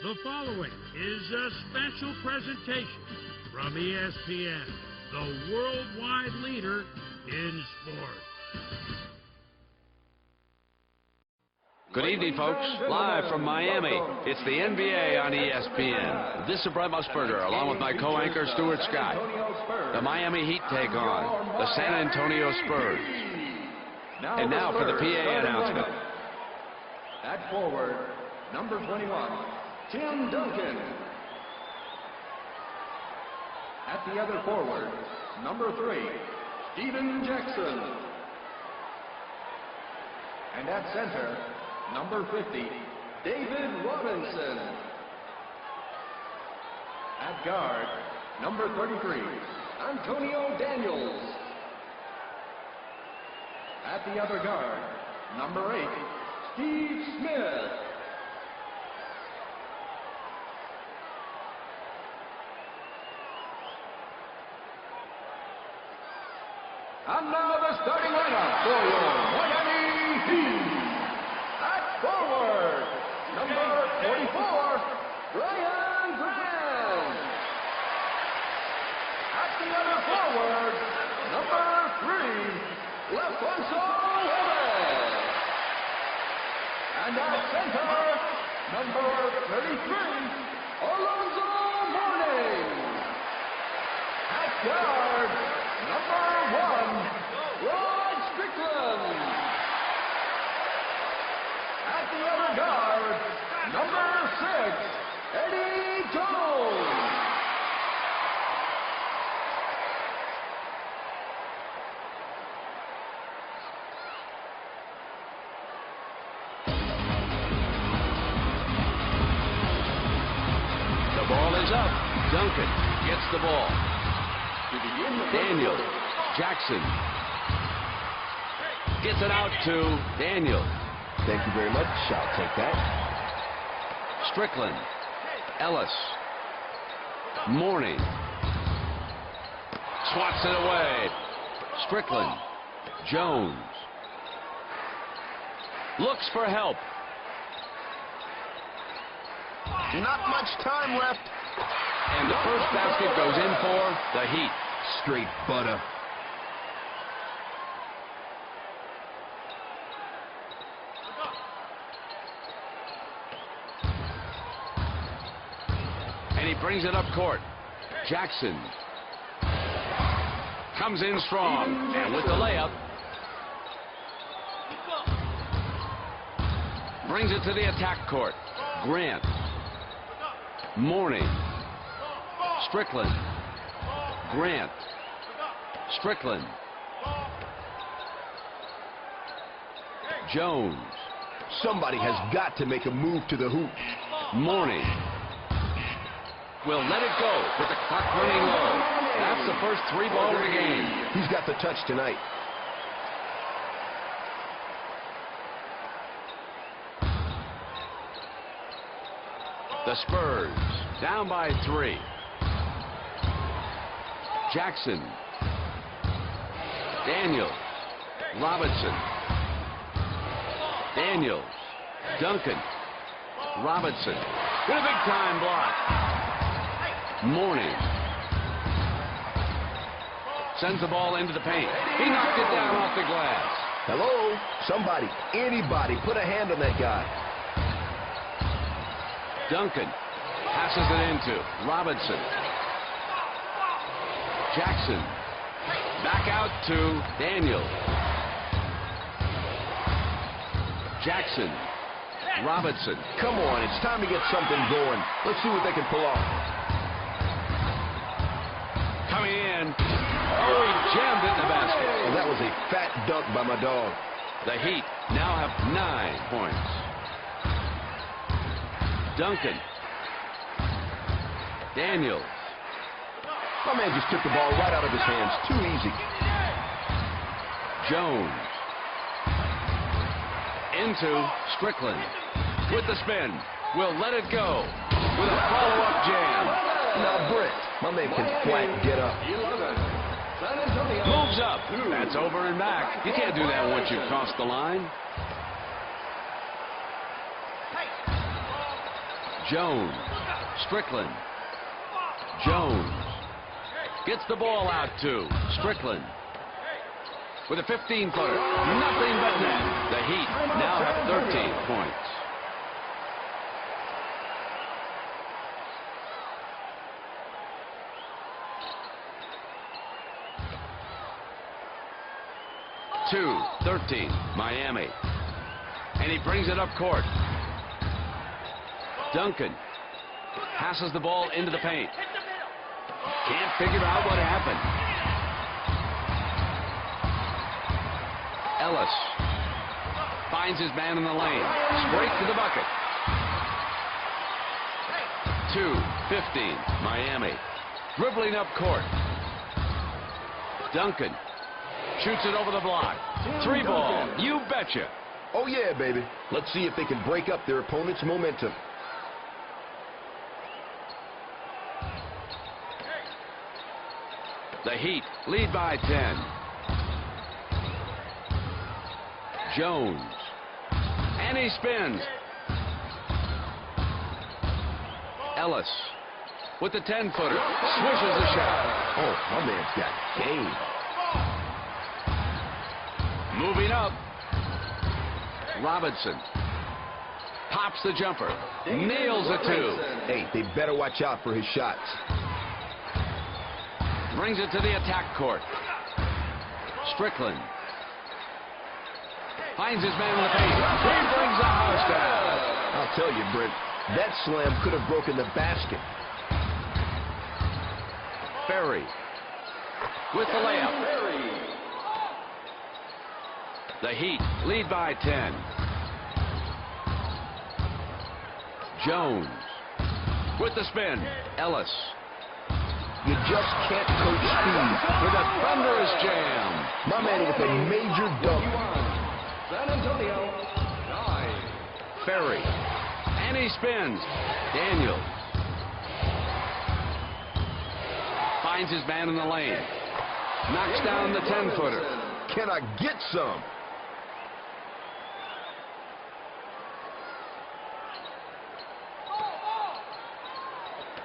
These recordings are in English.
The following is a special presentation from ESPN, the worldwide leader in sports. Good evening, folks. Live from Miami, it's the NBA on ESPN. This is Brett Musburger, along with my co-anchor, Stuart Scott. The Miami Heat take on the San Antonio Spurs. And now for the PA announcement. At forward, number 21, Tim Duncan. At the other forward, number 3, Steven Jackson. And at center, number 50, David Robinson. At guard, number 33, Antonio Daniels. At the other guard, number 8, Steve Smith. And now the starting lineup for your Miami Heat. At forward, number 44, Brian Grant. At the other forward, number 3, Alfonso Reyes. And at center, number 33, Alonzo Mourning. At guard, number 1, Rod Strickland. At the other guard, number 6, Eddie Jones. The ball is up. Duncan gets the ball. Daniel Jackson gets it out to Daniel. Thank you very much. I'll take that. Strickland, Ellis, Mourning, swats it away. Strickland, Jones, looks for help. Not much time left. And the first basket goes in for the Heat. Straight butter. And he brings it up court. Jackson comes in strong. And with the layup, brings it to the attack court. Grant, Mourning, Strickland, Grant, Strickland, Jones. Somebody has got to make a move to the hoop. Mourning will let it go with the clock running low. That's the first 3 ball of the game. He's got the touch tonight. The Spurs down by 3. Jackson, Daniels, Robinson, Daniels, Duncan, Robinson with a big time block. Mourning sends the ball into the paint. He knocked it down off the glass. Hello? Somebody, anybody, put a hand on that guy. Duncan passes it into Robinson. Jackson back out to Daniel. Jackson, Robinson. Come on, it's time to get something going. Let's see what they can pull off. Coming in. Oh, he jammed it in the basket. Well, that was a fat dunk by my dog. The Heat now have 9 points. Duncan. Daniels. My man just took the ball right out of his hands. Too easy. Jones. Into Strickland. With the spin. Will let it go. With a follow-up jam. Now, Britt, my man can flat get up. Moves up. That's over and back. You can't do that once you've crossed the line. Jones. Strickland. Jones. Gets the ball out to Strickland. With a 15-footer. Nothing but net. The Heat now have 13 points. .13 Miami. And he brings it up court. Duncan passes the ball into the paint. Can't figure out what happened. Ellis finds his man in the lane. Straight to the bucket. 2:15 Miami. Dribbling up court. Duncan shoots it over the block. 3 ball. You betcha. Oh, yeah, baby. Let's see if they can break up their opponent's momentum. The Heat lead by 10. Jones. And he spins. Ellis with the 10-footer. Swishes the shot. Oh, my man's got game. Moving up. Robinson pops the jumper. Nails a 2. Hey, they better watch out for his shots. Brings it to the attack court. Strickland finds his man in the paint. He brings the house down. I'll tell you, Brent, that slam could have broken the basket. Ferry with the layup. The Heat lead by 10. Jones with the spin. Ellis. You just can't coach speed. With a thunderous jam. My man with a major dunk. San Antonio, 9. Ferry. And he spins. Daniels finds his man in the lane. Knocks down the 10-footer. Can I get some?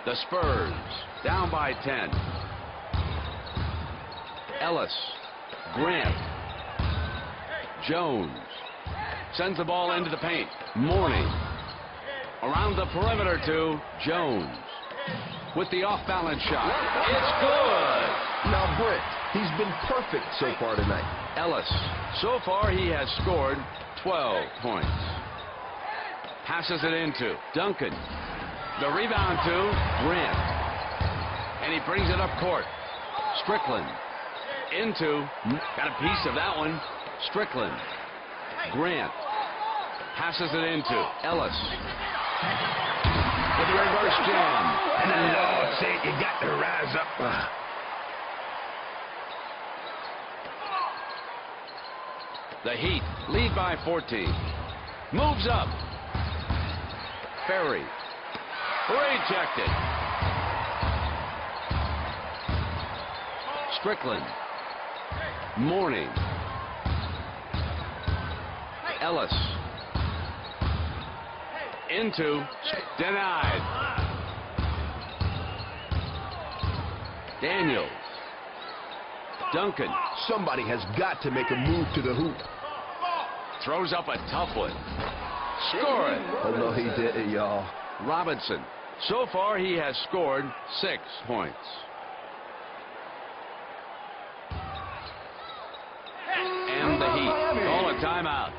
The Spurs down by 10. Ellis. Grant. Jones sends the ball into the paint. Mourning. Around the perimeter to Jones. With the off-balance shot. It's good. Now, Brent, he's been perfect so far tonight. Ellis. So far, he has scored 12 points. Passes it into Duncan. The rebound to Grant. And he brings it up court. Strickland. Into. Got a piece of that one. Strickland. Grant. Passes it into Ellis. With the reverse jam. And the Lord said you got to rise up. The Heat lead by 14. Moves up. Ferry. Rejected. Strickland. Mourning. Ellis. Into. Denied. Daniels. Duncan. Somebody has got to make a move to the hoop. Throws up a tough one. Score it. Oh, no, he didn't, y'all. Robinson. So far, he has scored 6 points. And the Heat call a timeout.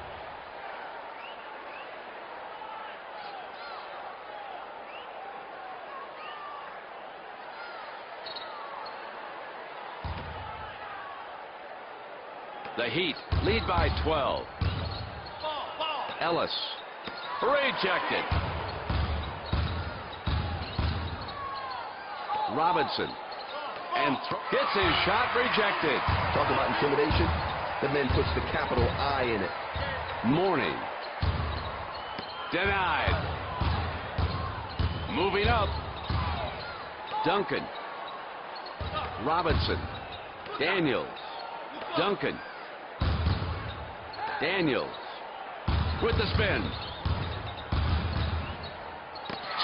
The Heat lead by 12. Ellis. Rejected. Robinson. And gets his shot rejected. Talk about intimidation. The man puts the capital I in it. Mourning. Denied. Moving up. Duncan. Robinson. Daniels. Duncan. Daniels. With the spin.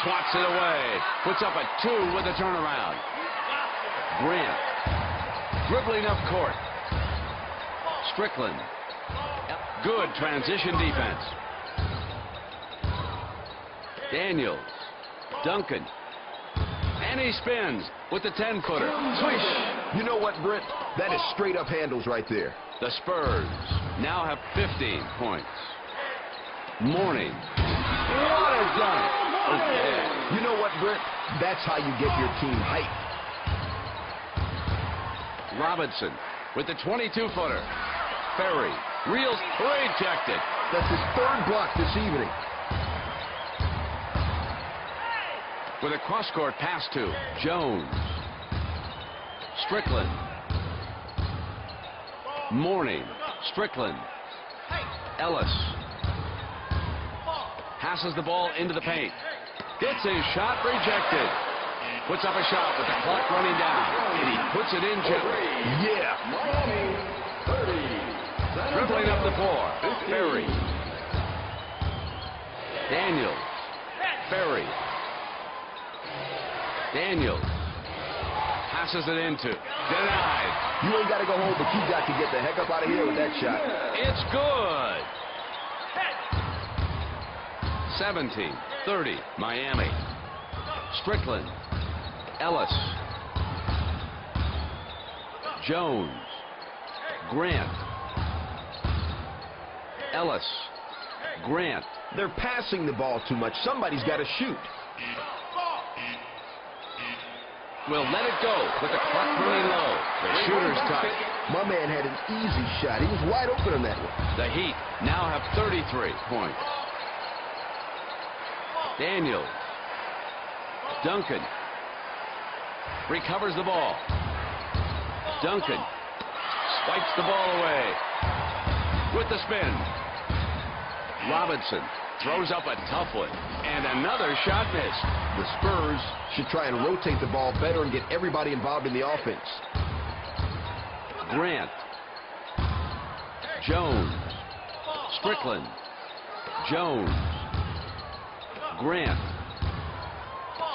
swats it away. Puts up a 2 with a turnaround. Grant dribbling up court. Strickland. Good transition defense. Daniels. Duncan. And he spins with the 10-footer. Swish! You know what, Brent? That is straight-up handles right there. The Spurs now have 15 points. Mourning. What a dunk! Okay. You know what, Brent? That's how you get your team hyped. Robinson with the 22-footer. Ferry reels, rejected. That's his 3rd block this evening. With a cross-court pass to Jones. Strickland. Mourning. Strickland. Ellis. Passes the ball into the paint. Gets his shot rejected. Puts up a shot with the clock running down. And he puts it in gently. Yeah. Dribbling up the floor. Ferry. Daniels. Ferry. Daniels. Passes it into. Denied. You ain't got to go home, but you got to get the heck up out of here with that shot. It's good. 17-30, Miami. Strickland. Ellis. Jones. Grant. Ellis. Grant. They're passing the ball too much. Somebody's got to shoot. Will let it go with the clock running low. The shooter's touch. My man had an easy shot. He was wide open on that one. The Heat now have 33 points. Daniels. Duncan. Recovers the ball. Duncan. Swipes the ball away. With the spin. Robinson throws up a tough one. And another shot missed. The Spurs should try and rotate the ball better and get everybody involved in the offense. Grant. Jones. Strickland. Jones. Grant.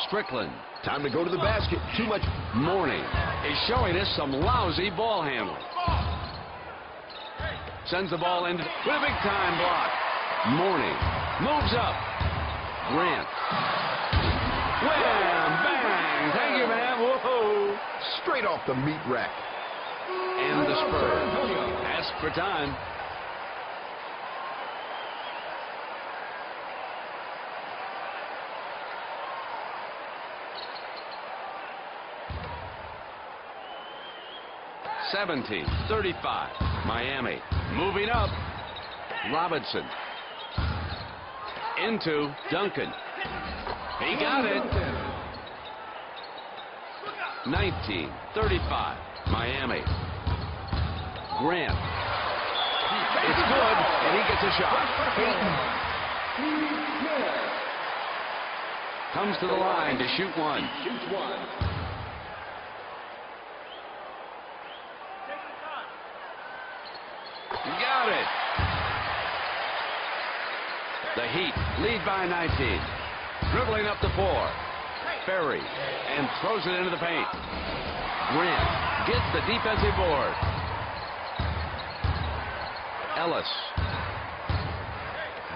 Strickland. Time to go to the basket. Too much. Mourning is showing us some lousy ball handling. Sends the ball in with a big-time block. Mourning moves up. Grant. Wham! Bang! Thank you, man. Whoa! Straight off the meat rack. And the Spurs ask for time. (17-35) Miami moving up. Robinson into Duncan. He got it. 19-35 Miami. Grant. It's good, and he gets a shot. Comes to the line to shoot one. Got it. The Heat lead by 19. Dribbling up the floor. Ferry and throws it into the paint. Grant gets the defensive board. Ellis.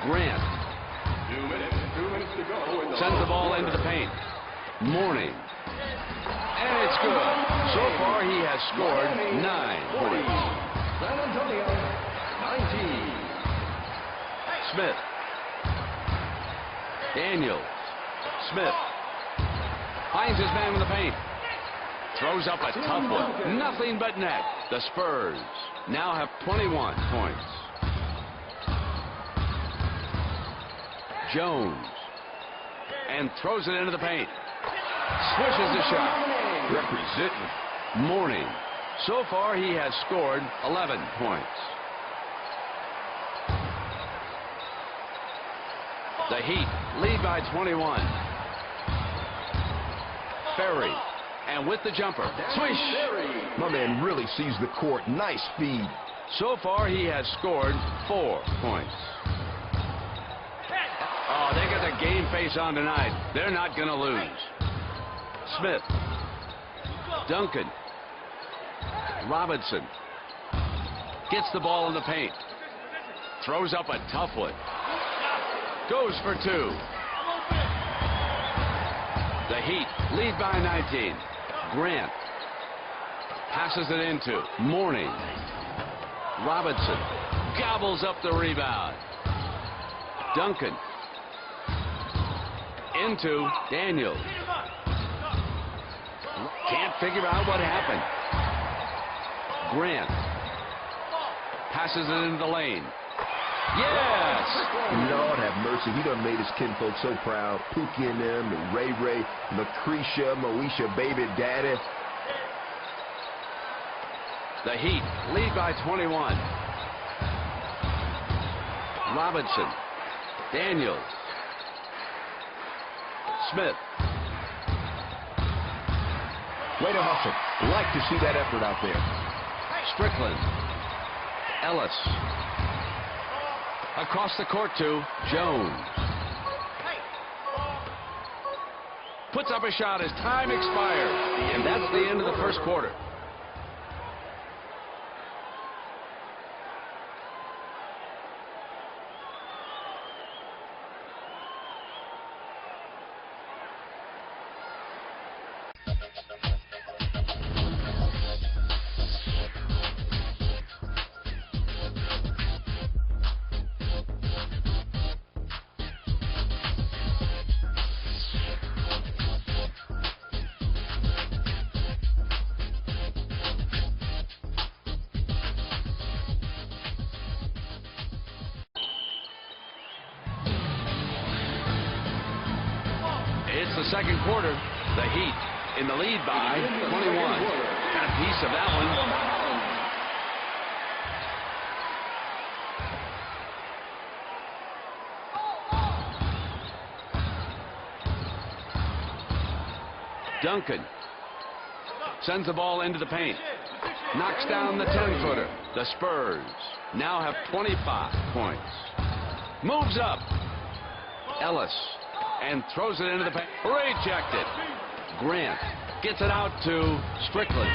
Grant. 2 minutes to go. Sends the ball into the paint. Mourning. And it's good. So far he has scored 9 points. San Antonio, 19. Smith. Daniels. Smith. Finds his man in the paint. Throws up a tough one. Nothing but net. The Spurs now have 21 points. Jones. And throws it into the paint. Swishes the shot. Representing. Mourning. So far he has scored 11 points. The Heat lead by 21. Ferry. And with the jumper. Swish. My man really sees the court. Nice feed. So far he has scored 4 points. Oh, Oh, they got the game face on tonight. They're not going to lose. Smith. Duncan. Robinson. Gets the ball in the paint. Throws up a tough one. Goes for two. The Heat lead by 19. Grant. Passes it into Mourning. Robinson gobbles up the rebound. Duncan. Into Daniel. Can't figure out what happened. Grant. Passes it into the lane. Yes! Lord have mercy. He done made his kinfolk so proud. Pookie and them, and Ray Ray, Lucretia, Moesha, baby daddy. The Heat lead by 21. Robinson. Daniels. Smith. Way to hustle. Like to see that effort out there. Strickland. Ellis. Across the court to Jones. Puts up a shot as time expired. And that's the end of the first quarter. It's the second quarter. The Heat in the lead by 21. Got a piece of that one. Duncan sends the ball into the paint. Knocks down the 10-footer. The Spurs now have 25 points. Moves up. Ellis. And throws it into the paint. Rejected. Grant gets it out to Strickland.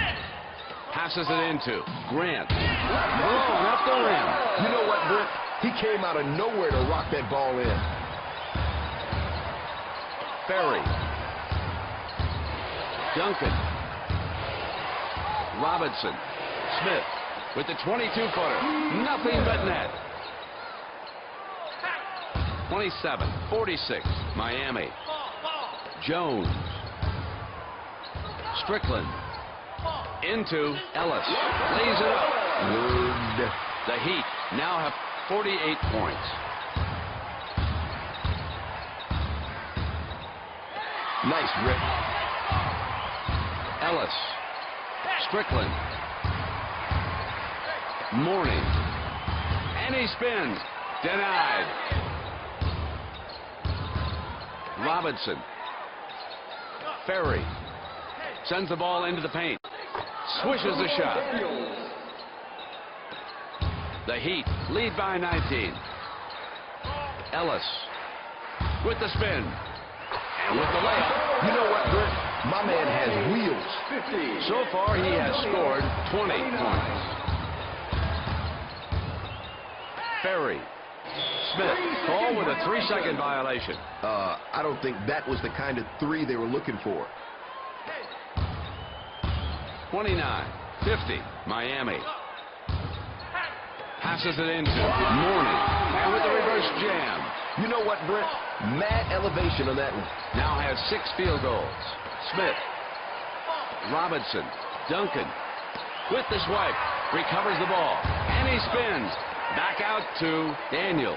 Passes it into Grant. Blown up the rim. You know what, Brent? He came out of nowhere to rock that ball in. Ferry. Duncan. Robinson. Smith with the 22-footer. Nothing but net. 27-46, Miami. Jones. Strickland. Into Ellis. Lays it up. Good. The Heat now have 48 points. Nice rip. Ellis. Strickland. Mourning. And he spins. Denied. Robinson. Ferry sends the ball into the paint. Swishes the shot. The Heat lead by 19. Ellis with the spin. And with the layup. You know what, Brent? My man has wheels. So far, he has scored 20 points. Ferry. Smith, call with a 3-second violation. I don't think that was the kind of three they were looking for. 29-50, Miami. Passes it into Mourning. And with the reverse jam. You know what, Brent? Mad elevation on that one. Now has 6 field goals. Smith. Robinson. Duncan. With the swipe. Recovers the ball. And he spins. Back out to Daniel.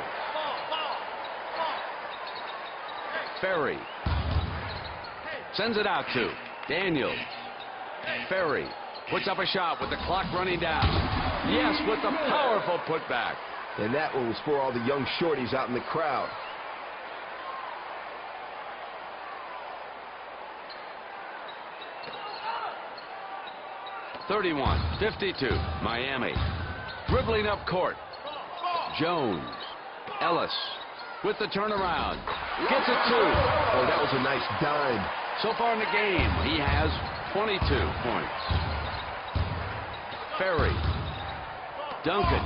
Ferry. Sends it out to Daniel. Ferry puts up a shot with the clock running down. Yes, with the powerful putback. And that one was for all the young shorties out in the crowd. (31-52) Miami. Dribbling up court. Jones. Ellis with the turnaround. Gets it 2. Oh, that was a nice dime. So far in the game, he has 22 points. Ferry. Duncan.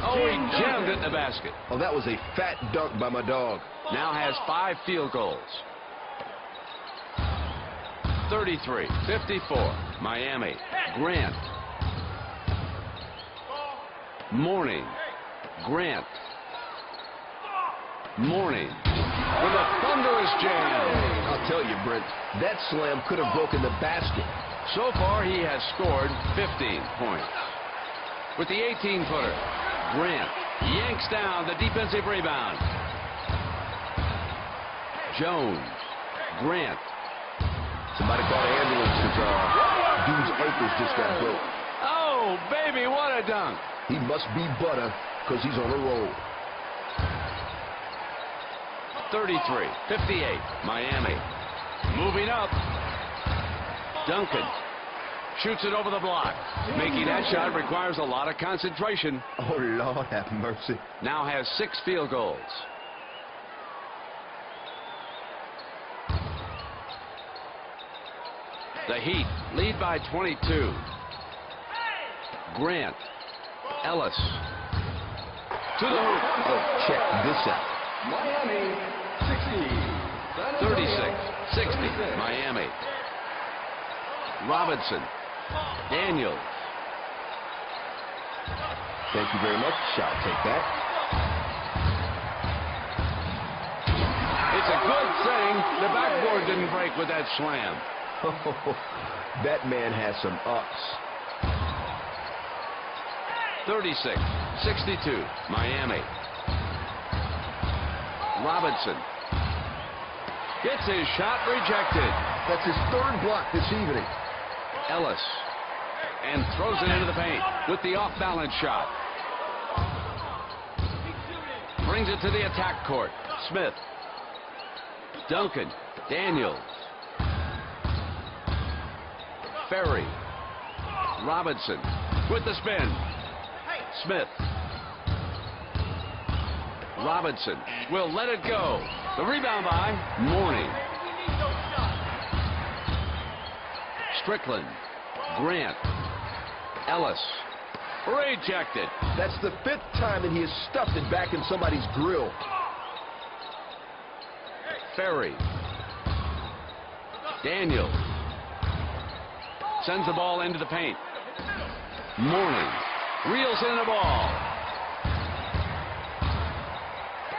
Oh, he jammed it in the basket. Oh, that was a fat dunk by my dog. Now has 5 field goals. 33-54. Miami. Grant. Morning. Grant. Morning. With a thunderous jam. I'll tell you, Brent, that slam could have broken the basket. So far, he has scored 15 points. With the 18-footer, Grant yanks down the defensive rebound. Jones. Grant. Somebody call an ambulance because dude's ankles just got broke. Oh, baby, what a dunk. He must be butter because he's on a roll. 33-58. Miami. Moving up. Duncan shoots it over the block. Making that shot requires a lot of concentration. Oh, Lord have mercy. Now has 6 field goals. The Heat lead by 22. Grant. Ellis. To the hoop. Oh, check this out. Miami 60. 36-60. Miami. Robinson. Daniels. Thank you very much. Shot take that. It's a good thing the backboard didn't break with that slam. That man has some ups. 36-62. Miami. Robinson. Gets his shot rejected. That's his 3rd block this evening. Ellis. And throws it into the paint with the off-balance shot. Brings it to the attack court. Smith. Duncan. Daniels. Ferry. Robinson with the spin. Smith. Robinson will let it go. The rebound by Morning. Strickland. Grant. Ellis. Rejected. That's the 5th time that he has stuffed it back in somebody's grill. Ferry. Daniels. Sends the ball into the paint. Morning. Reels in the ball.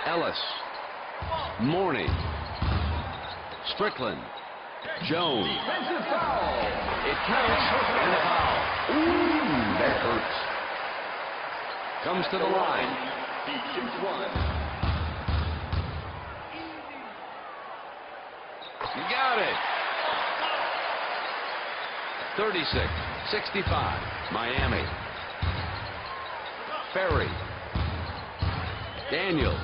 Ellis. Morning. Strickland. Jones. It counts and a foul. Ooh, that hurts. Comes to the line. He shoots 1. Got it. 36-65. Miami. Ferry. Daniels.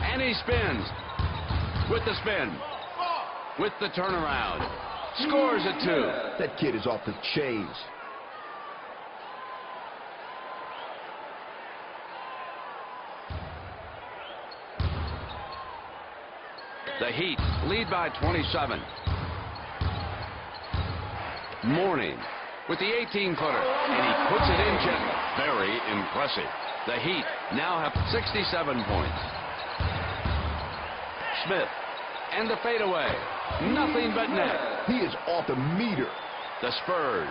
And he spins. With the spin. With the turnaround. Scores it 2. That kid is off the chains. The Heat lead by 27. Morning with the 18-footer, and he puts it in gently. Very impressive. The Heat now have 67 points. Smith and the fadeaway. Nothing but net. He is off the meter. The Spurs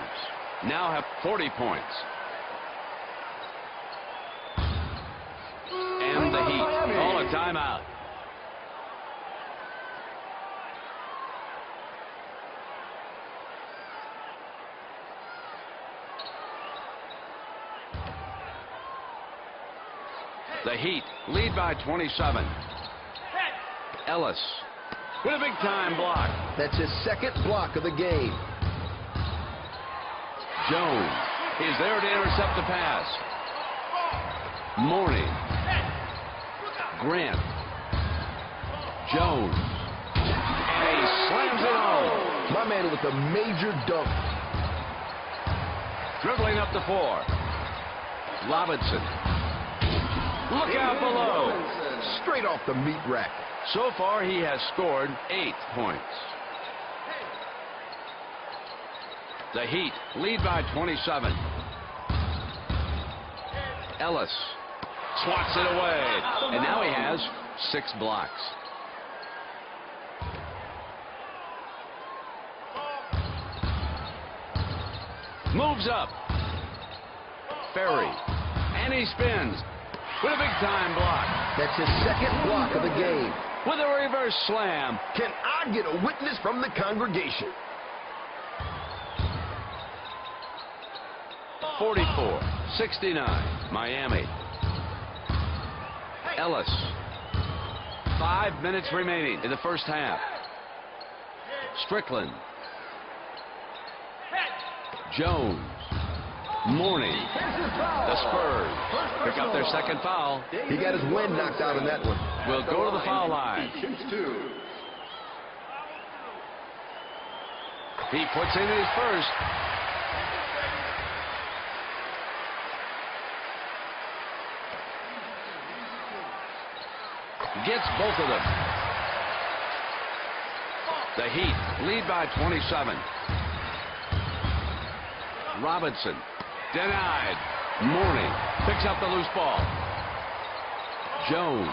now have 40 points. And the Heat call a timeout. The Heat lead by 27. Ellis with a big-time block. That's his 2nd block of the game. Jones is there to intercept the pass. Morning. Grant. Jones. And he slams it home. My man with a major dunk. Dribbling up the floor. Robinson. Look out below. Straight off the meat rack. So far, he has scored 8 points. The Heat lead by 27. Ellis swats it away, and now he has 6 blocks. Moves up. Ferry, and he spins with a big-time block. That's his second block of the game. With a reverse slam. Can I get a witness from the congregation? 44-69, Miami. Ellis. 5 minutes remaining in the first half. Strickland. Jones. Mourney. The Spurs pick up their second foul. He got his wind knocked out on that one. Will go to the foul line. He puts in his first. Gets both of them. The Heat lead by 27. Robinson denied. Mourney picks up the loose ball. Jones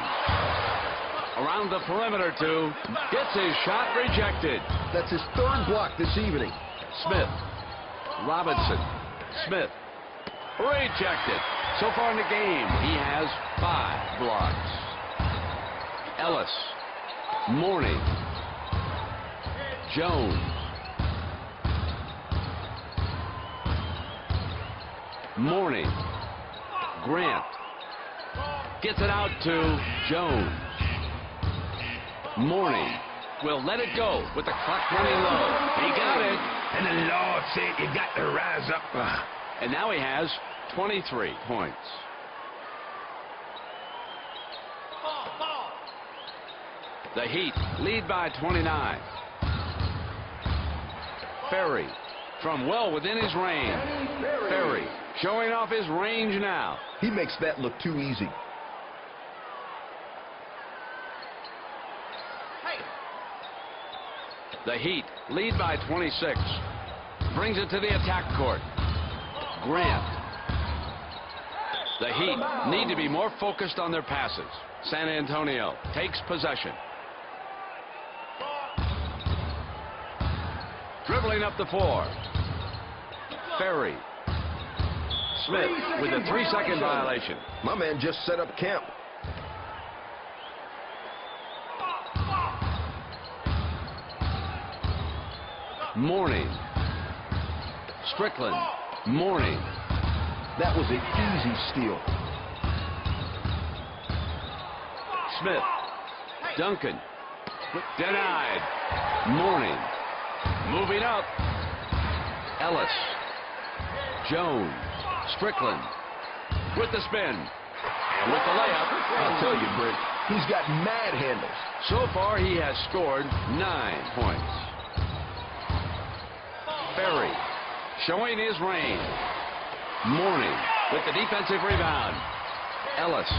around the perimeter too. Gets his shot rejected. That's his third block this evening. Smith. Robinson. Smith. Rejected. So far in the game, he has 5 blocks. Ellis. Mourney. Jones. Mourney. Grant. Gets it out to Jones. Mourney will let it go with the clock running low. He got it. And the Lord said you got to rise up. And now he has 23 points. The Heat lead by 29. Ferry from well within his range. Ferry showing off his range now. He makes that look too easy. The Heat lead by 26. Brings it to the attack court. Grant. The Heat need to be more focused on their passes. San Antonio takes possession. Dribbling up the floor. Ferry. Smith with a 3-second violation. My man just set up camp. Mourney. Strickland. Mourney. That was an easy steal. Smith. Duncan. Denied. Mourney. Moving up. Ellis. Jones. Strickland. With the spin. And with the layup. I'll tell you, Brent, he's got mad handles. So far, he has scored 9 points. Ferry showing his range. Mourney with the defensive rebound. Ellis.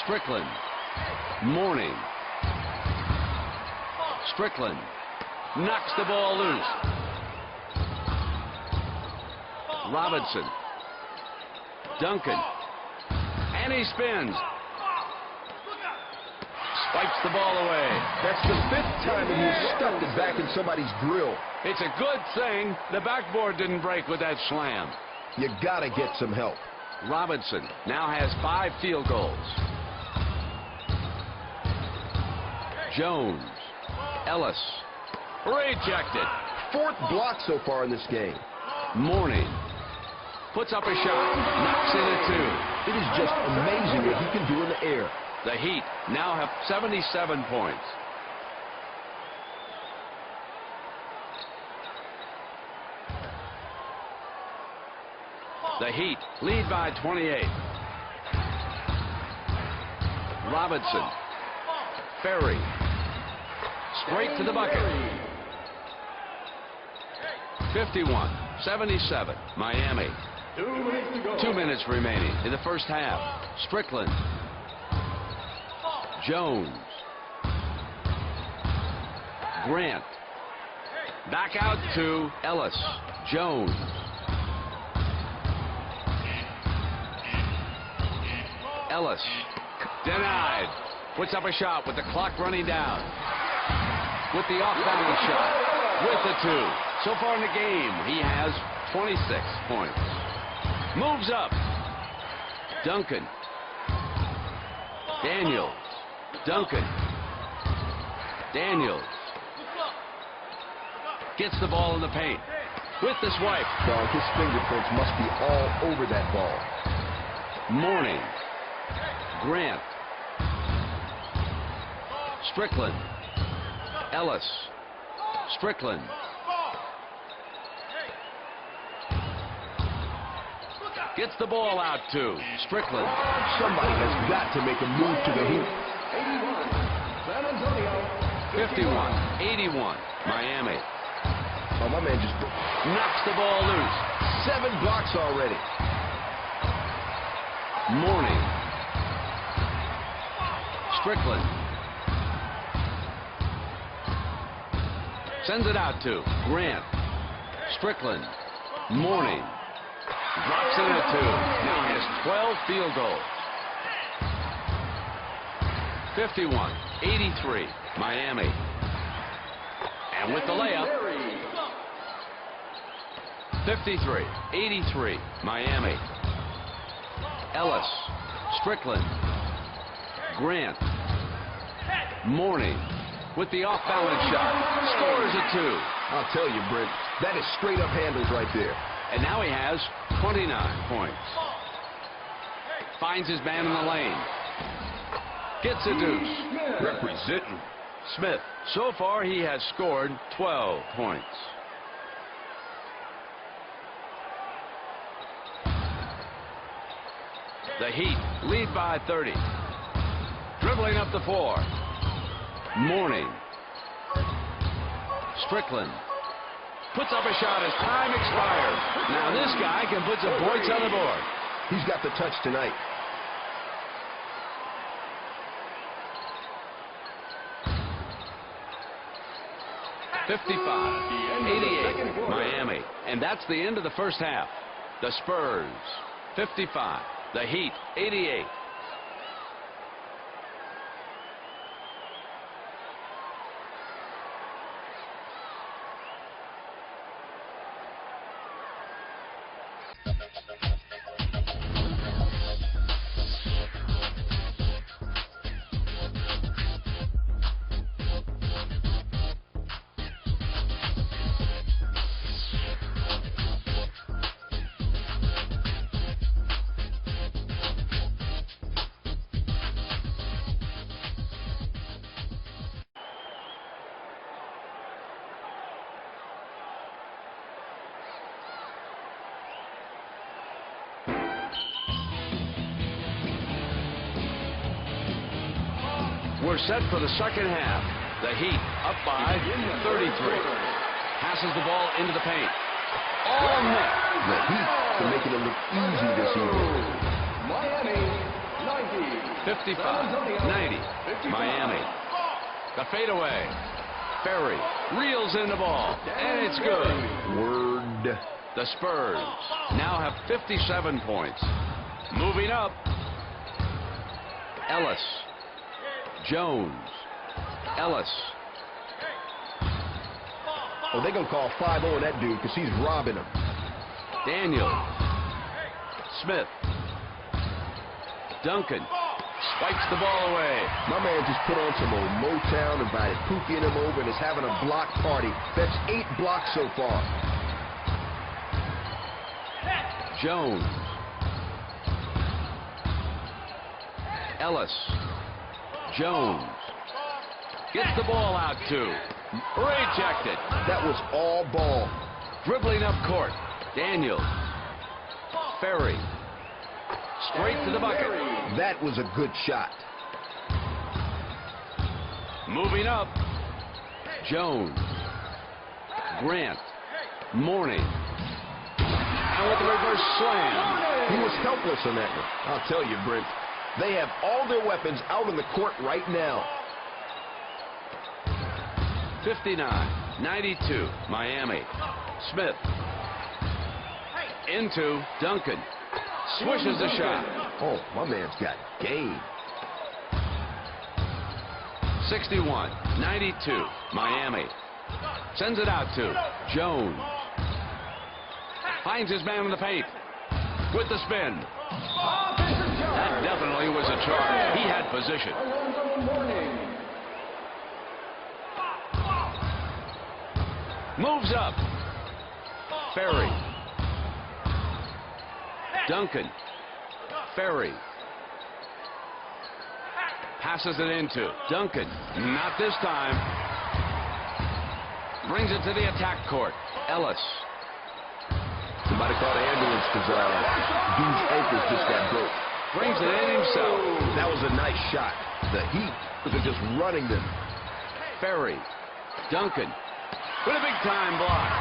Strickland. Mourney. Strickland knocks the ball loose. Robinson. Duncan. And he spins. Spikes the ball away. That's the 5th time that he's stuffed it back in somebody's grill. It's a good thing the backboard didn't break with that slam. You gotta get some help. Robinson now has 5 field goals. Jones. Ellis. Rejected. 4th block so far in this game. Mourney puts up a shot. Knocks in a 2. It is just amazing what he can do in the air. The Heat now have 77 points. The Heat lead by 28. Robinson. Ferry. Straight to the bucket. 51-77, Miami. 2 minutes to go. 2 minutes remaining in the first half. Strickland. Jones. Grant. Back out to Ellis. Jones. Ellis. Denied. Puts up a shot with the clock running down. With the off-balance shot. With the two. So far in the game, he has 26 points. Moves up. Duncan. Daniels. Duncan. Daniels. Gets the ball in the paint. With the swipe. Dog, his fingerprints must be all over that ball. Mourning. Grant. Strickland. Ellis. Strickland. Gets the ball out to Strickland. Somebody has got to make a move to the hoop. 51-81, Miami. Oh, my man just Knocks the ball loose. 7 blocks already. Mourning. Strickland. Sends it out to Grant. Strickland. Mourning. Drops it in a 2. Now he has 12 field goals. 51-83, Miami. And with the layup. 53-83, Miami. Ellis. Strickland. Grant. Mourning. With the off-balance shot. Scores a 2. I'll tell you, Brent, that is straight-up handles right there. And now he has 29 points. Finds his man in the lane. Gets a deuce. Representing. Smith. So far, he has scored 12 points. The Heat lead by 30. Dribbling up the floor. Mourning. Strickland. Puts up a shot as time expires. Now this guy can put some points on the board. He's got the touch tonight. (55-88) Miami. And that's the end of the first half. The Spurs 55. The Heat 88. We're set for the second half. The Heat up by 33. Passes the ball into the paint. All net. The Heat are making it look easy this evening. Miami, 90. 55-90. Miami. The fadeaway. Ferry reels in the ball, and it's good. Word. The Spurs now have 57 points. Moving up. Ellis. Jones. Ellis. Oh, they're going to call 5-0 on that dude because he's robbing him. Daniels. Smith. Duncan. Swipes the ball away. My man just put on some old Motown, invited Pookie and him over, and is having a block party. That's 8 blocks so far. Jones. Ellis. Jones. Gets the ball out to. Rejected. That was all ball. Dribbling up court. Daniels. Ferry. Straight to the bucket. That was a good shot. Moving up. Jones. Grant. Mourning. And with the reverse slam. He was helpless on that one. I'll tell you, Brent, They have all their weapons out on the court right now. 59-92, Miami. Smith. Into Duncan. Swishes the shot. Oh, my man's got game. 61-92, Miami. Sends it out to Jones. Finds his man in the paint. With the spin. That definitely was a charge. He had position. Moves up. Ferry. Duncan. Ferry. Passes it into Duncan. Not this time. Brings it to the attack court. Ellis. Somebody called an ambulance because dude's ankles just got broke. Brings it in himself. That was a nice shot. The Heat are just running them. Ferry. Duncan. With a big-time block.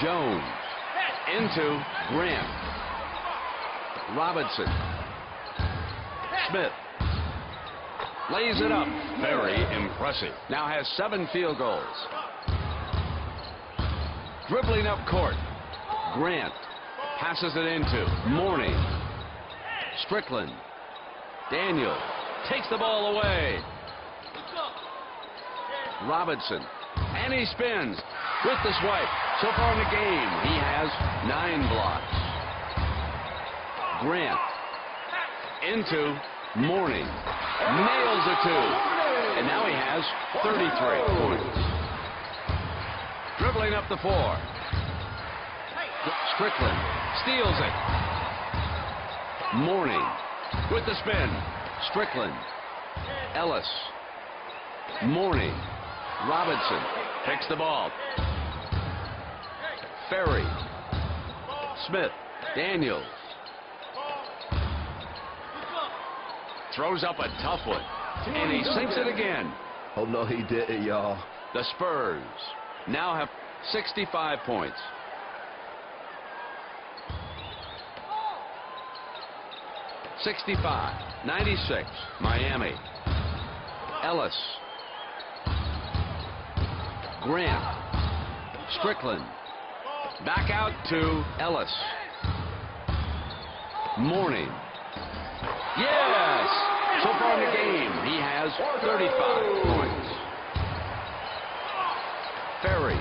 Jones. Into Grant. Robinson. Smith. Lays it up. Very impressive. Now has 7 field goals. Dribbling up court. Grant. Passes it into Morning. Strickland. Daniel. Takes the ball away. Robinson. And he spins with the swipe. So far in the game, he has 9 blocks. Grant. Into Morning. Nails the 2. And now he has 33 points. Dribbling up the 4. Strickland steals it. Morning with the spin. Strickland. Ellis. Morning. Robinson takes the ball. Ferry. Smith. Daniels. Throws up a tough one. And he sinks it again. Oh, no, he didn't, y'all. The Spurs now have 65 points. (65-96) Miami. Ellis. Grant. Strickland. Back out to Ellis. Morning. Yes! So far in the game, he has 35 points. Ferry.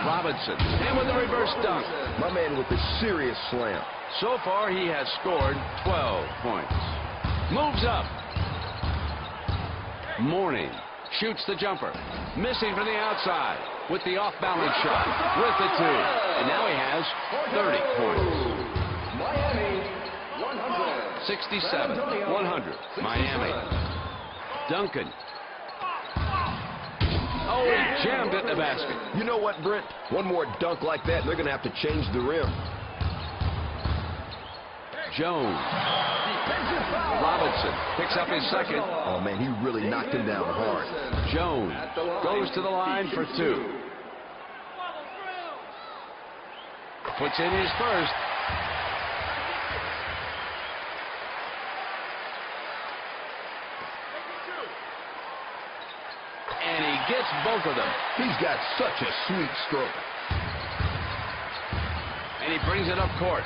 Robinson. And with a reverse dunk. My man with a serious slam. So far, he has scored 12 points. Moves up. Morning. Shoots the jumper. Missing from the outside with the off-balance shot. With the 2. And now he has 30 points. Miami, 100. 67-100. Miami. Duncan. Oh, he jammed it in the basket. You know what, Brent? One more dunk like that, and they're going to have to change the rim. Jones. Robinson picks up his second. Oh, man, he really knocked him down hard. Jones goes to the line for 2. Puts in his first. And he gets both of them. He's got such a sweet stroke. And he brings it up court.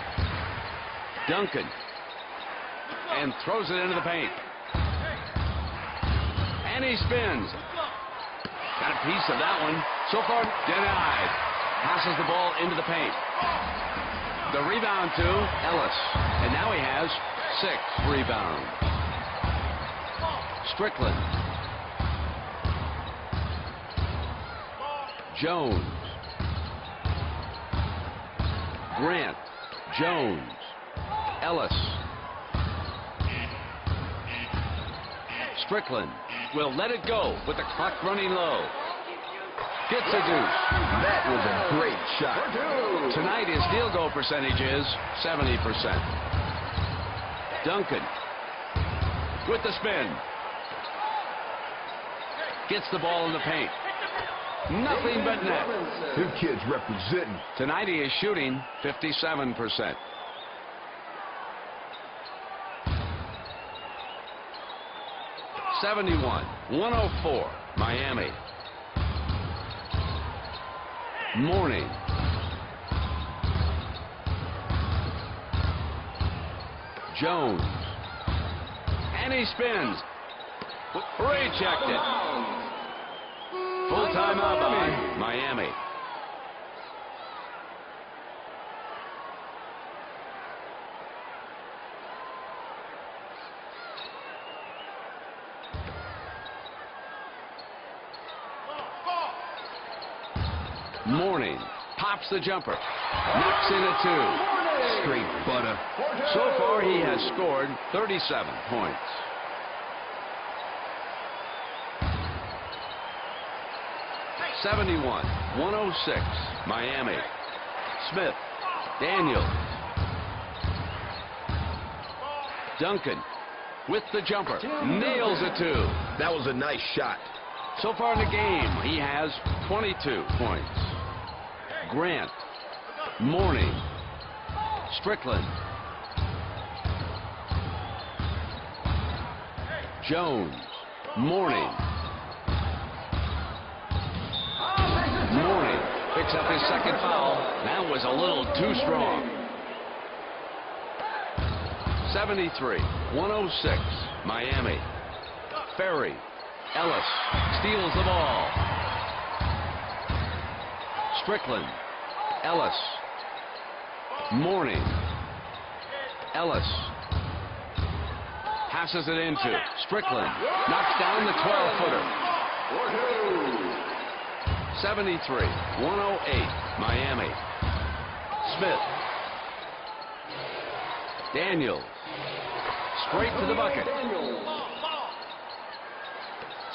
Duncan. And throws it into the paint. And he spins. Got a piece of that one. So far, denied. Passes the ball into the paint. The rebound to Ellis. And now he has 6 rebounds. Strickland. Jones. Grant. Jones. Ellis. Strickland will let it go with the clock running low. Gets a deuce. That was a great shot. Tonight his field goal percentage is 70%. Duncan with the spin. Gets the ball in the paint. Nothing but net. Them kids representing. Tonight he is shooting 57%. 71-104, Miami. Morning. Jones. And he spins. Rejected. Full timeout by Miami. Morning pops the jumper, knocks in a 2. Straight butter. So far he has scored 37 points. (71-106) Miami. Smith. Daniels. Duncan with the jumper, nails a 2. That was a nice shot. So far in the game, he has 22 points. Grant. Morning. Strickland. Jones. Morning. Morning picks up his second foul. That was a little too strong. 73-106 Miami. Ferry. Ellis steals the ball. Strickland. Ellis. Morning. Ellis. Passes it into Strickland. Knocks down the 12-footer. 73-108 Miami. Smith. Daniels. Straight to the bucket.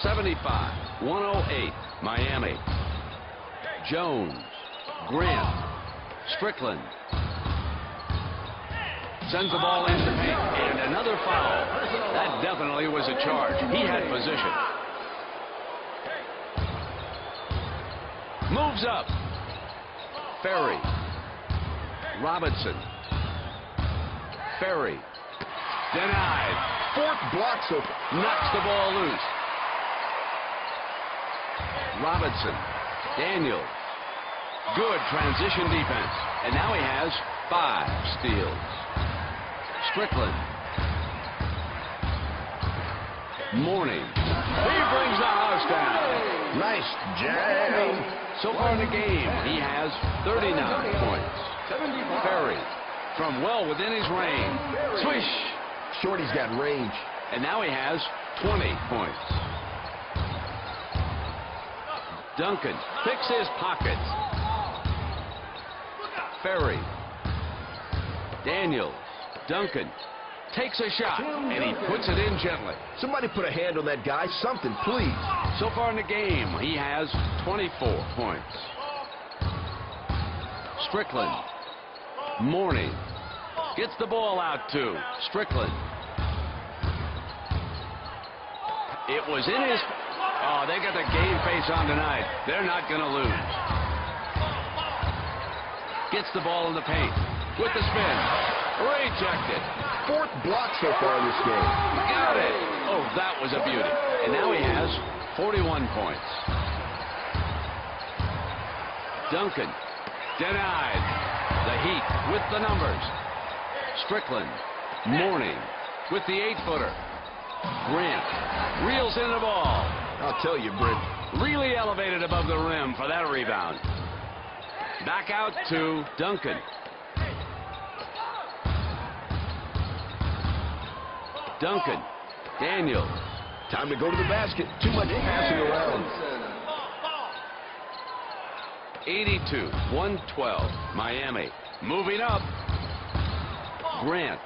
75-108 Miami. Jones. Grant. Strickland. Sends the ball into the paint. And another foul. That definitely was a charge. He had position. Moves up. Ferry. Robinson. Ferry. Denied. Fourth block so knocks the ball loose. Robinson. Daniels. Good transition defense. And now he has 5 steals. Strickland. Morning. He brings the house down. nice jam. So far in the game, he has 39 points. Ferry from well within his range. Swish. Shorty's got range. And now he has 20 points. Duncan picks his pockets. Ferry. Daniels. Duncan takes a shot, and he puts it in gently. Somebody put a hand on that guy. Something, please. So far in the game, he has 24 points. Strickland. Morning. Gets the ball out to Strickland. It was in his... Oh, they got the game face on tonight. They're not going to lose. Gets the ball in the paint. With the spin. Rejected. Fourth block so far in this game. Got it. Oh, that was a beauty. And now he has 41 points. Duncan. Denied. The Heat with the numbers. Strickland. Morning with the 8-footer. Grant reels in the ball. I'll tell you, Brent. Really elevated above the rim for that rebound. Back out to Duncan. Duncan. Daniels. Time to go to the basket. Too much passing around. 82-112 Miami. Moving up. Grant.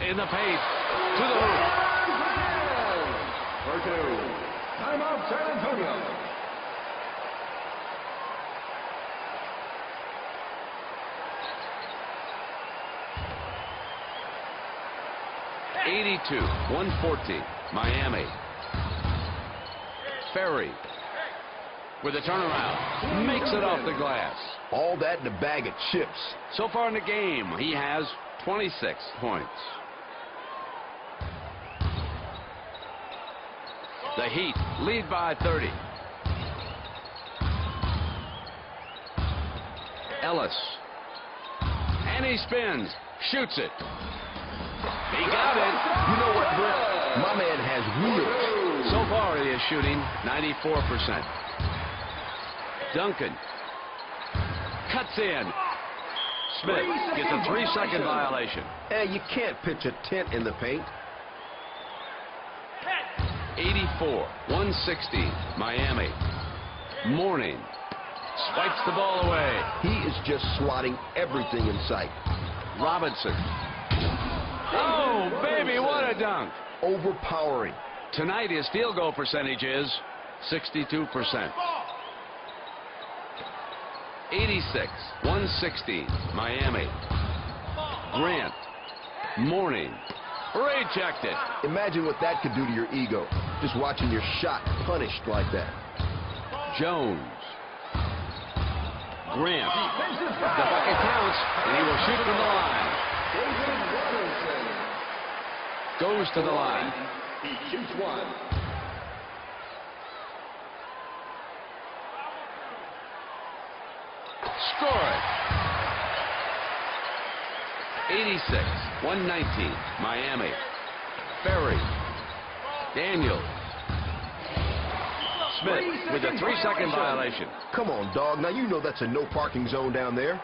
In the paint. To the hoop. For 2. Timeout, San Antonio. (82-114) Miami. Ferry with a turnaround. Makes it off the glass. All that in a bag of chips. So far in the game, he has 26 points. The Heat lead by 30. Ellis. And he spins. Shoots it. He got it. You know what, Brett? My man has wheels. So far, he is shooting 94%. Duncan. Cuts in. Smith gets a 3-second violation. Hey, you can't pitch a tent in the paint. 84-116, Miami. Mourning. Swipes the ball away. He is just swatting everything in sight. Robinson. Oh, baby, what a dunk. Overpowering. Tonight, his field goal percentage is 62%. 86-116, Miami. Grant. Mourning. Rejected. Imagine what that could do to your ego, just watching your shot punished like that. Jones. Grant. The bucket counts, and he will shoot from the line. Goes to the line. He shoots one. Score it. 86-119, Miami. Ferry. Daniels. Smith with a 3-second violation. Come on, dog. Now you know that's a no parking zone down there.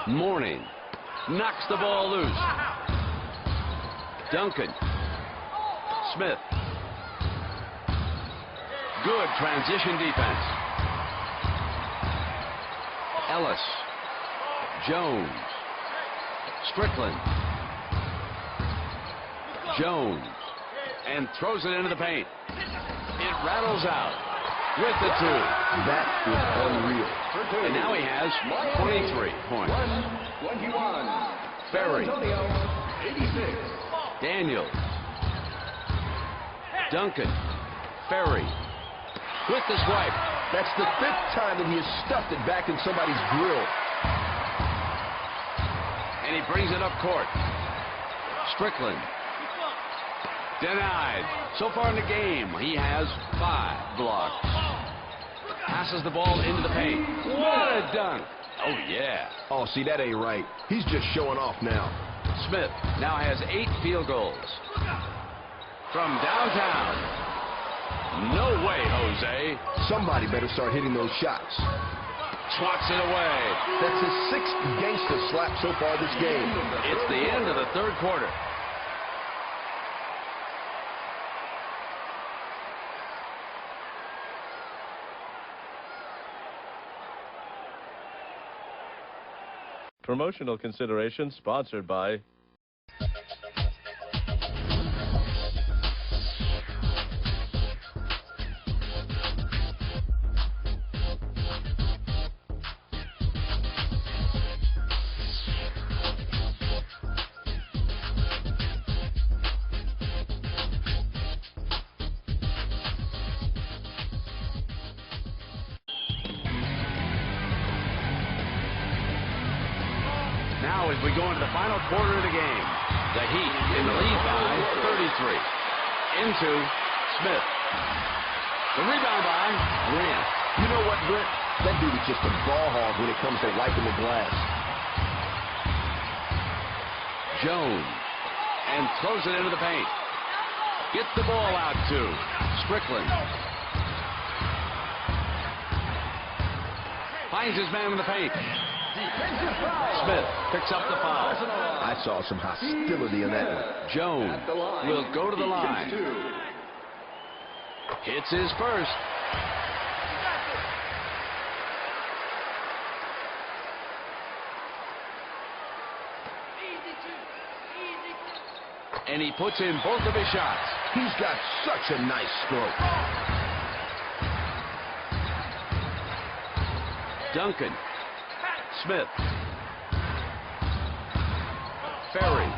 Mourning. Knocks the ball loose. Duncan. Smith. Good transition defense. Ellis. Jones. Strickland. Jones. And throws it into the paint. It rattles out with the 2. That is unreal. And now he has 23 points. 21. Ferry. 86. Daniels. Duncan. Ferry. With the swipe. That's the 5th time that he has stuffed it back in somebody's grill. And he brings it up court. Strickland. Denied. So far in the game, he has 5 blocks. Passes the ball into the paint. What a dunk. Oh, yeah. Oh, see, that ain't right. He's just showing off now. Smith now has 8 field goals. From downtown. No way, Jose. Somebody better start hitting those shots. Swats it away. That's his 6th gangster slap so far this game. It's the end of the 3rd quarter. Promotional consideration sponsored by Now as we go into the final quarter of the game, the Heat in the lead by 33. Into Smith. The rebound by Grant. You know what, Brett? That dude is just a ball hog when it comes to wiping the glass. Jones. And throws it into the paint. Gets the ball out to Strickland. Finds his man in the paint. Smith picks up the foul. I saw some hostility in that one. Jones will go to the line. Hits his first. And he puts in both of his shots. He's got such a nice stroke. Duncan. Smith. Ferry.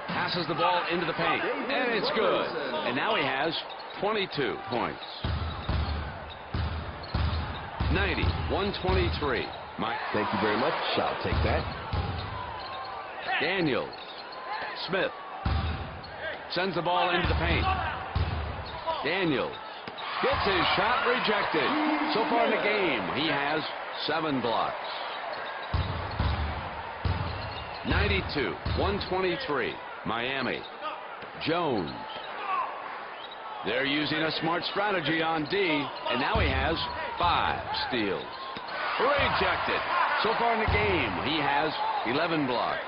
Passes the ball into the paint. And it's good. And now he has 22 points. 90-123. Thank you very much. I'll take that. Daniels. Smith sends the ball into the paint. Daniels gets his shot rejected. So far in the game, he has 7 blocks. 92-123, Miami. Jones. They're using a smart strategy on D, and now he has 5 steals. Rejected. So far in the game, he has 11 blocks.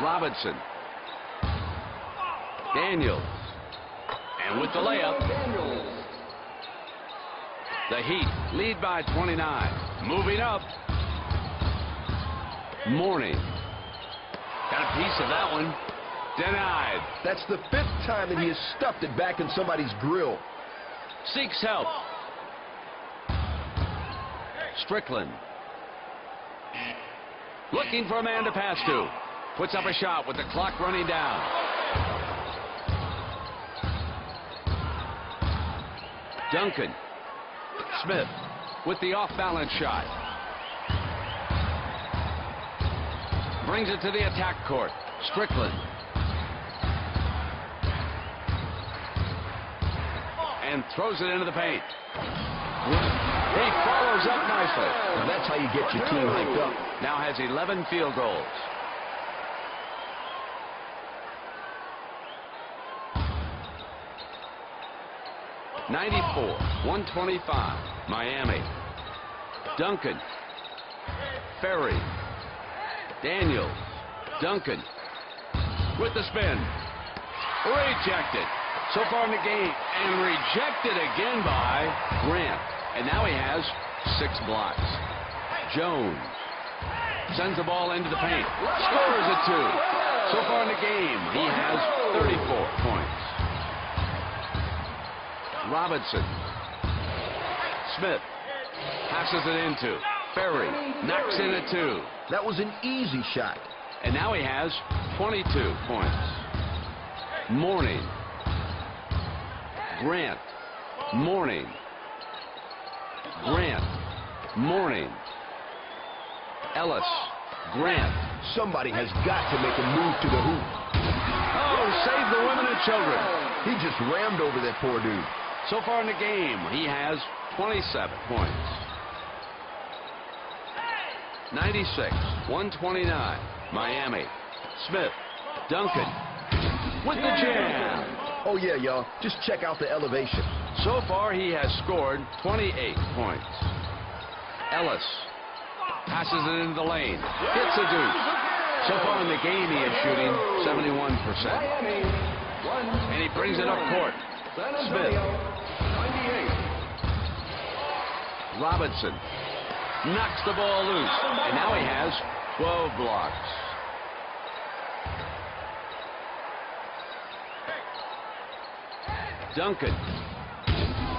Robinson. Daniels. And with the layup, the Heat lead by 29. Moving up. Mourning. Got a piece of that one. Denied. That's the 5th time that he has stuffed it back in somebody's grill. Seeks help. Strickland. Looking for a man to pass to. Puts up a shot with the clock running down. Duncan. Smith with the off-balance shot. Brings it to the attack court. Strickland. And throws it into the paint. He follows up nicely. And that's how you get your team hyped up. Now has 11 field goals. (94-125) Miami. Duncan. Ferry. Daniels. Duncan with the spin. Rejected. So far in the game, and rejected again by Grant. And now he has 6 blocks. Jones sends the ball into the paint. Scores a 2. So far in the game, he has 34 points. Robinson. Smith passes it into Ferry. Knocks in a 2. That was an easy shot. And now he has 22 points. Mourning. Grant. Mourning. Grant. Mourning. Ellis. Grant. Somebody has got to make a move to the hoop. Oh, save the women and children. He just rammed over that poor dude. So far in the game, he has 27 points. 96-129, Miami. Smith. Duncan with the jam. Oh, yeah, y'all. Just check out the elevation. So far, he has scored 28 points. Ellis passes it into the lane. Gets a deuce. So far in the game, he is shooting 71%. And he brings it up court. Smith. Robinson knocks the ball loose. And now he has 12 blocks. Duncan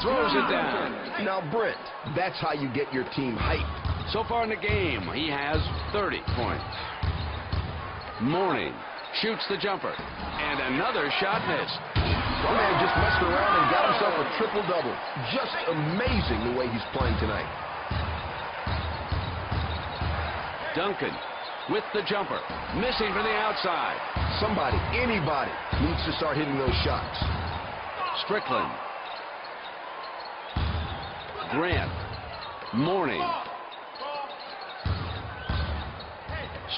throws it down. Now, Brent, that's how you get your team hyped. So far in the game, he has 30 points. Mourning shoots the jumper. And another shot missed. My man just messed around and got himself a triple-double. Just amazing the way he's playing tonight. Duncan with the jumper. Missing from the outside. Somebody, anybody, needs to start hitting those shots. Strickland. Grant. Mourning.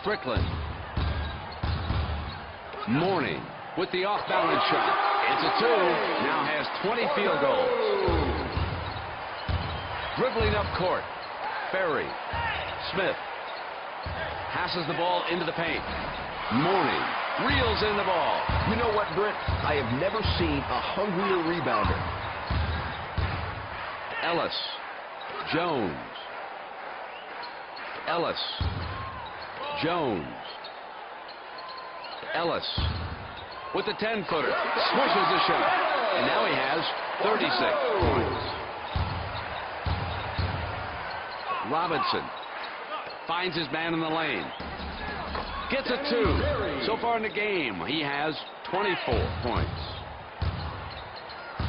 Strickland. Mourning with the off-balance shot. It's a 2. Now has 20 field goals. Dribbling up court. Ferry. Smith. Passes the ball into the paint. Mourning reels in the ball. You know what, Brent? I have never seen a hungrier rebounder. Ellis. Jones. Ellis. Jones. Ellis with the 10-footer. Smushes the shot. And now he has 36 points. Robinson finds his man in the lane. Gets a 2. So far in the game, he has 24 points.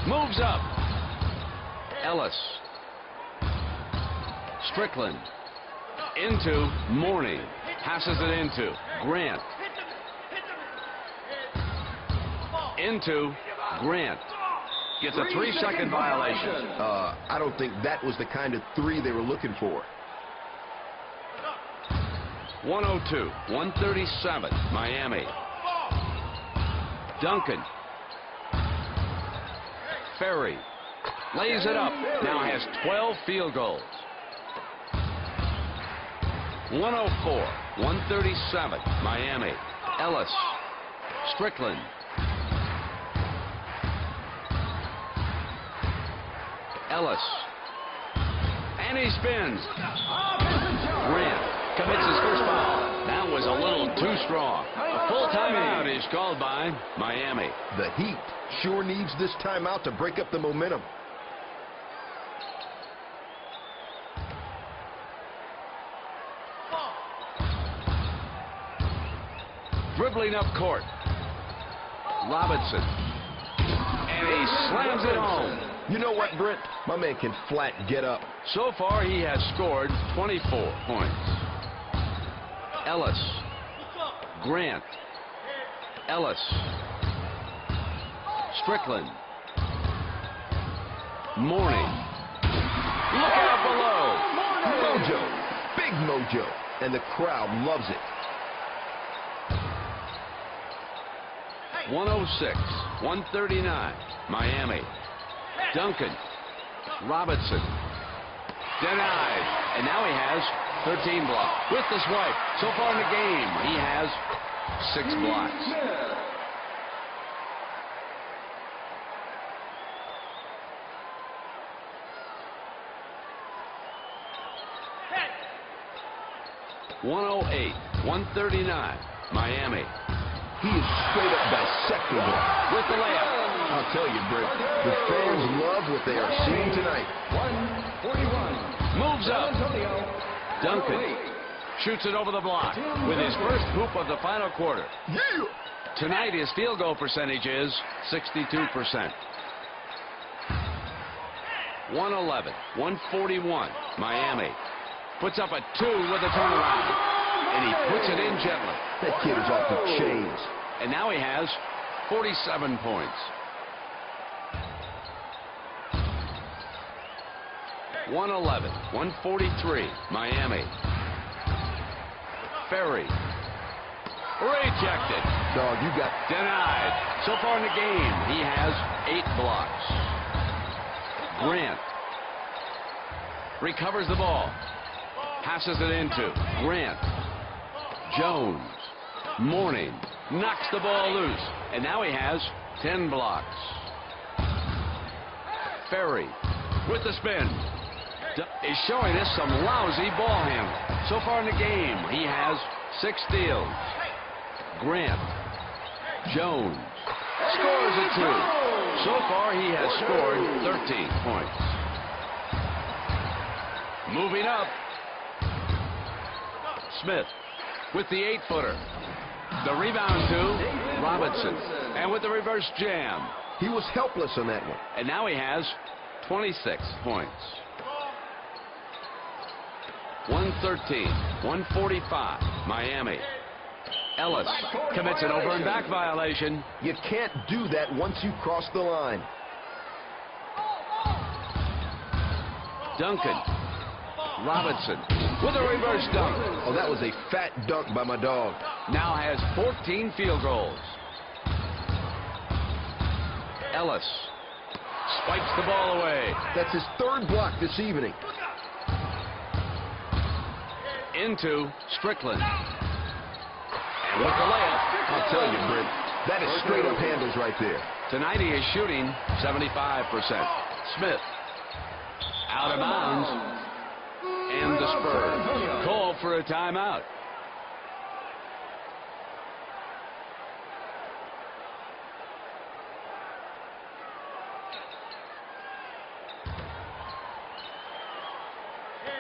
Moves up. Ellis. Strickland. Into Mourning. Passes it into Grant. Into Grant. Gets a 3-second violation. I don't think that was the kind of 3 they were looking for. 102, 137, Miami. Duncan. Ferry. Lays it up. Now has 12 field goals. 104, 137, Miami. Ellis. Strickland. Ellis. And he spins. Grant commits his first foul. That was a little too strong. A full timeout is called by Miami. The Heat sure needs this timeout to break up the momentum. Dribbling up court. Robinson. And he slams it home. You know what, Brent? My man can flat get up. So far, he has scored 24 points. Ellis. Grant. Ellis. Strickland. Morning. Look out below. Mojo. Big mojo. And the crowd loves it. 106, 139, Miami. Duncan. Robinson. Denied. And now he has 13 blocks. With the swipe. So far in the game, he has 6 blocks. .108, 139, Miami. He is straight up dissecting him. With the layup. I'll tell you, Brent, the fans love what they are seeing tonight. 141. Moves up. Duncan shoots it over the block with his first hoop of the final quarter. Yeah. Tonight, his field goal percentage is 62%. 111, 141, Miami. Puts up a 2 with a turnaround. And he puts it in gently. That kid is off the chains. And now he has 47 points. 111, 143, Miami. Ferry. Rejected. Dog, you got... Denied. So far in the game, he has 8 blocks. Grant. Recovers the ball. Passes it into Grant. Jones. Morning. Knocks the ball loose. And now he has 10 blocks. Ferry with the spin. Is showing us some lousy ball handling. So far in the game, he has 6 steals. Grant. Jones. Scores a 2. So far, he has scored 13 points. Moving up. Smith with the 8-footer. The rebound to Robinson. And with the reverse jam. He was helpless on that one. And now he has 26 points. 113, 145, Miami. Ellis commits an over and back violation. You can't do that once you cross the line. Duncan. Robinson with a reverse dunk. Oh, that was a fat dunk by my dog. Now has 14 field goals. Ellis swipes the ball away. That's his 3rd block this evening. Into Strickland. And with the layup. I'll tell you, Brent, that is straight up handles right there. Tonight he is shooting 75%. Smith out of bounds. And the Spurs call for a timeout.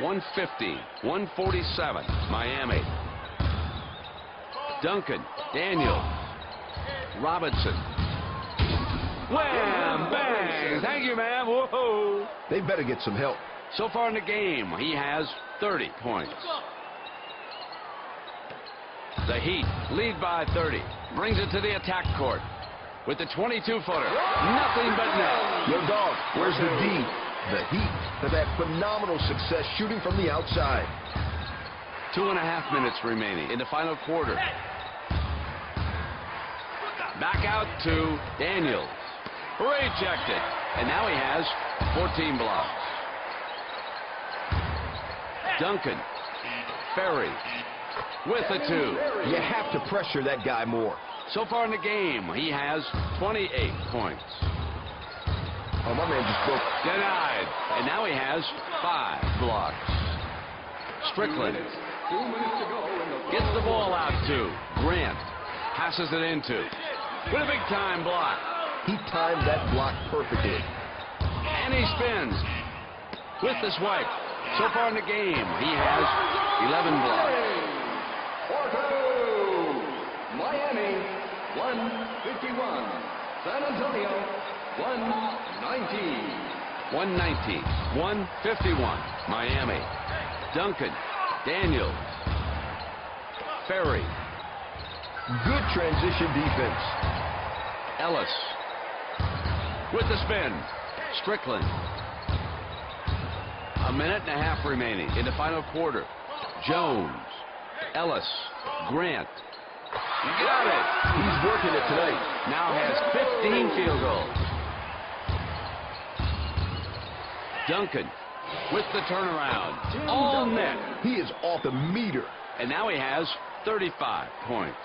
.150, 147, Miami. Duncan, Daniel, Robinson. Wham! Bang! Thank you, man. Whoa! They better get some help. So far in the game, he has 30 points. The Heat lead by 30. Brings it to the attack court with the 22-footer. Nothing but net. Yo, dog, where's the D? The Heat have had phenomenal success shooting from the outside. 2.5 minutes remaining in the final quarter. Back out to Daniels. Rejected. And now he has 14 blocks. Duncan. Ferry with the 2. You have to pressure that guy more. So far in the game, he has 28 points. Oh, my man just broke. Denied. And now he has 5 blocks. Strickland gets the ball out to Grant. Passes it into. With a big-time block. He timed that block perfectly. And he spins with the swipe. So far in the game, he has 11 blocks. Miami, 151. San Antonio, 119. 119. 151. Miami. Duncan. Daniels. Ferry. Good transition defense. Ellis. With the spin. Strickland. 1.5 minutes remaining in the final quarter. Jones. Ellis. Grant. Got it. He's working it tonight. Now has 15 field goals. Duncan with the turnaround. All net. He is off the meter. And now he has 35 points.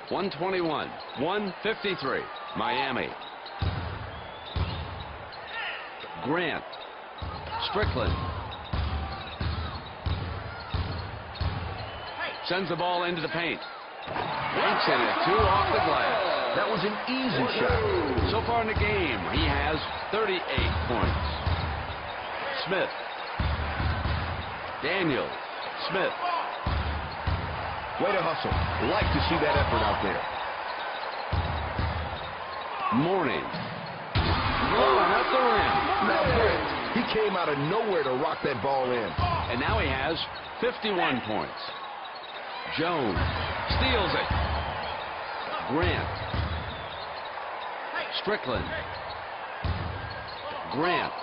.121. 153. Miami. Grant. Strickland. Sends the ball into the paint. Yanks in it. 2 off the glass. That was an easy shot. So far in the game, he has 38 points. Smith. Daniels. Smith. Way to hustle. Like to see that effort out there. Morning. Blowing up the rim. Now, he came out of nowhere to rock that ball in. And now he has 51 points. Jones steals it. Grant. Strickland. Grant.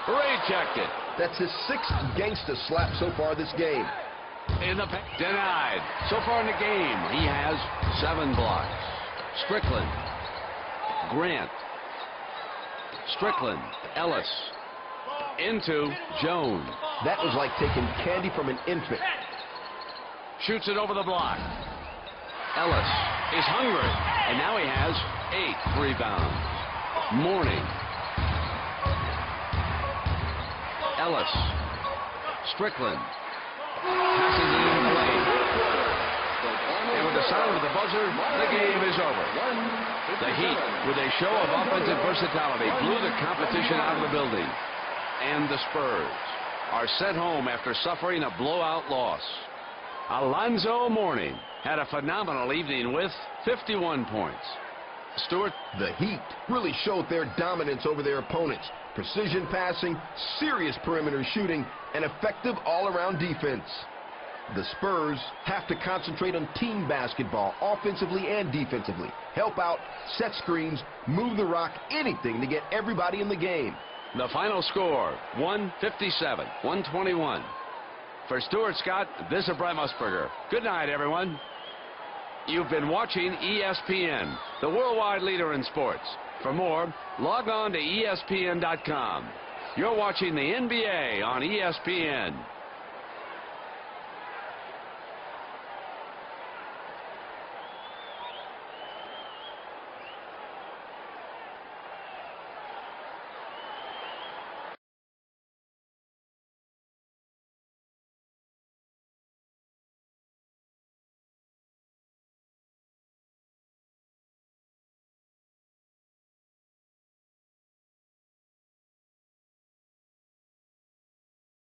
Rejected. That's his 6th gangster slap so far this game. Denied. So far in the game, he has 7 blocks. Strickland. Grant. Strickland. Ellis. Into Jones. That was like taking candy from an infant. Shoots it over the block. Ellis is hungry. And now he has 8 rebounds. Morning. Ellis. Strickland. Passes it in play. And with the sound of the buzzer, the game is over. The Heat, with a show of offensive versatility, blew the competition out of the building. And the Spurs are sent home after suffering a blowout loss. Alonzo Mourning had a phenomenal evening with 51 points. Stuart? The Heat really showed their dominance over their opponents. Precision passing, serious perimeter shooting, and effective all-around defense. The Spurs have to concentrate on team basketball, offensively and defensively. Help out, set screens, move the rock, anything to get everybody in the game. The final score, 157-121. For Stuart Scott, this is Brett Musburger. Good night, everyone. You've been watching ESPN, the worldwide leader in sports. For more, log on to ESPN.com. You're watching the NBA on ESPN.